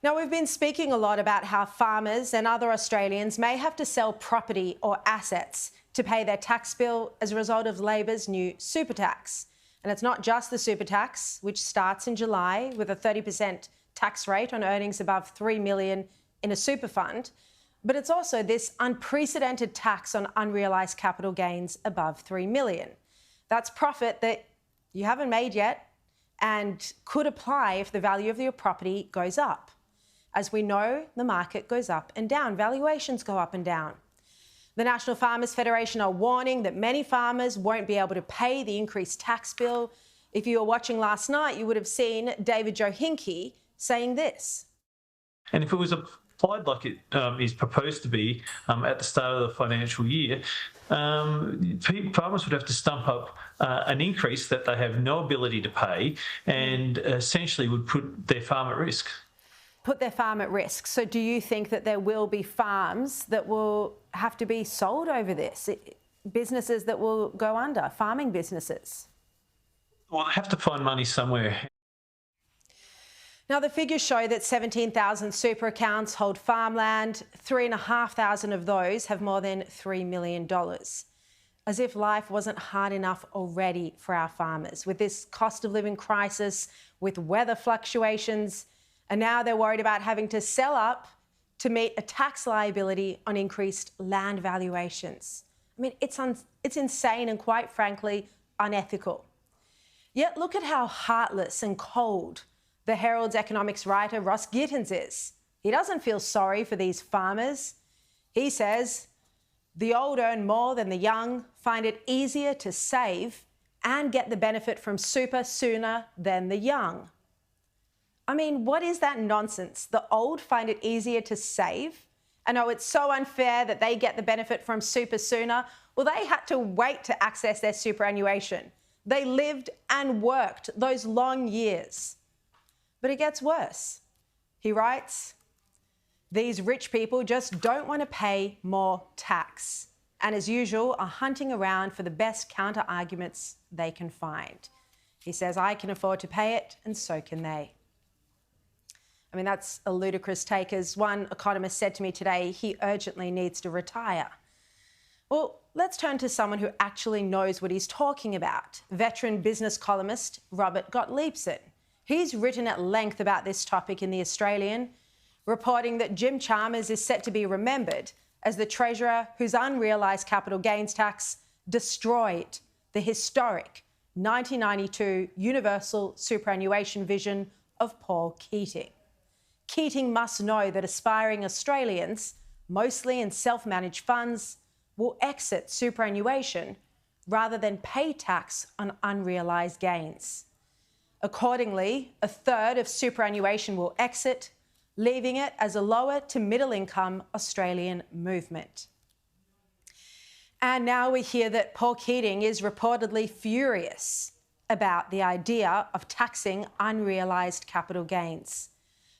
Now, we've been speaking a lot about how farmers and other Australians may have to sell property or assets to pay their tax bill as a result of Labor's new super tax. And it's not just the super tax, which starts in July with a 30% tax rate on earnings above $3 million in a super fund, but it's also this unprecedented tax on unrealised capital gains above $3 million. That's profit that you haven't made yet and could apply if the value of your property goes up. As we know, the market goes up and down. Valuations go up and down. The National Farmers Federation are warning that many farmers won't be able to pay the increased tax bill. If you were watching last night, you would have seen David Johinke saying this. And if it was applied like it is proposed to be at the start of the financial year, farmers would have to stump up an increase that they have no ability to pay and essentially would put their farm at risk. Put their farm at risk. So do you think that there will be farms that will have to be sold over this? Businesses that will go under, farming businesses? Well, they have to find money somewhere. Now, the figures show that 17,000 super accounts hold farmland. 3,500 of those have more than $3 million. As if life wasn't hard enough already for our farmers, with this cost of living crisis, with weather fluctuations, and now they're worried about having to sell up to meet a tax liability on increased land valuations. I mean, it's insane and, quite frankly, unethical. Yet look at how heartless and cold the Herald's economics writer Ross Gittins is. He doesn't feel sorry for these farmers. He says, the old earn more than the young, find it easier to save and get the benefit from super sooner than the young. I mean, what is that nonsense? The old find it easier to save? And oh, it's so unfair that they get the benefit from super sooner. Well, they had to wait to access their superannuation. They lived and worked those long years. But it gets worse. He writes, these rich people just don't want to pay more tax and, as usual, are hunting around for the best counter-arguments they can find. He says, I can afford to pay it and so can they. I mean, that's a ludicrous take. As one economist said to me today, he urgently needs to retire. Well, let's turn to someone who actually knows what he's talking about, veteran business columnist Robert Gottliebsen. He's written at length about this topic in The Australian, reporting that Jim Chalmers is set to be remembered as the treasurer whose unrealised capital gains tax destroyed the historic 1992 universal superannuation vision of Paul Keating. Keating must know that aspiring Australians, mostly in self-managed funds, will exit superannuation rather than pay tax on unrealised gains. Accordingly, a third of superannuation will exit, leaving it as a lower to middle income Australian movement. And now we hear that Paul Keating is reportedly furious about the idea of taxing unrealised capital gains.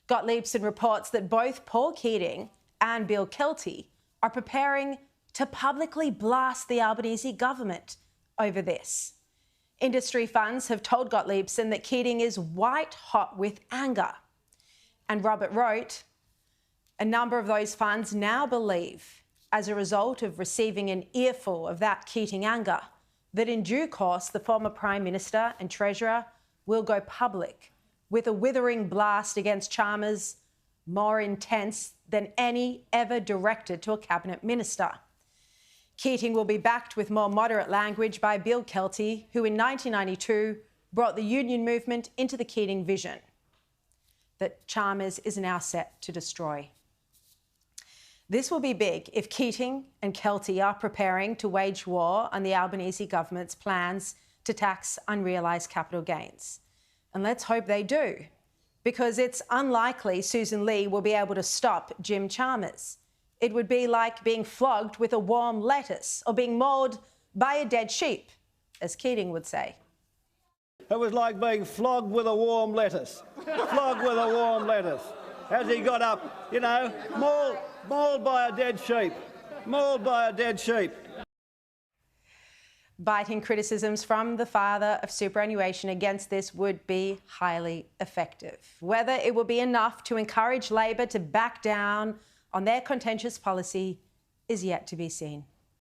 Gottliebsen reports that both Paul Keating and Bill Kelty are preparing to publicly blast the Albanese government over this. Industry funds have told Gottliebsen that Keating is white hot with anger. And Robert wrote, a number of those funds now believe, as a result of receiving an earful of that Keating anger, that in due course the former Prime Minister and Treasurer will go public with a withering blast against Chalmers more intense than any ever directed to a cabinet minister. Keating will be backed with more moderate language by Bill Kelty, who in 1992 brought the union movement into the Keating vision that Chalmers is now set to destroy. This will be big if Keating and Kelty are preparing to wage war on the Albanese government's plans to tax unrealised capital gains. And let's hope they do, because it's unlikely Sussan Ley will be able to stop Jim Chalmers. It would be like being flogged with a warm lettuce or being mauled by a dead sheep, as Keating would say. It was like being flogged with a warm lettuce. Flogged with a warm lettuce. As he got up, you know, mauled by a dead sheep. Mauled by a dead sheep. Biting criticisms from the father of superannuation against this would be highly effective. Whether it will be enough to encourage Labor to back down on their contentious policy is yet to be seen.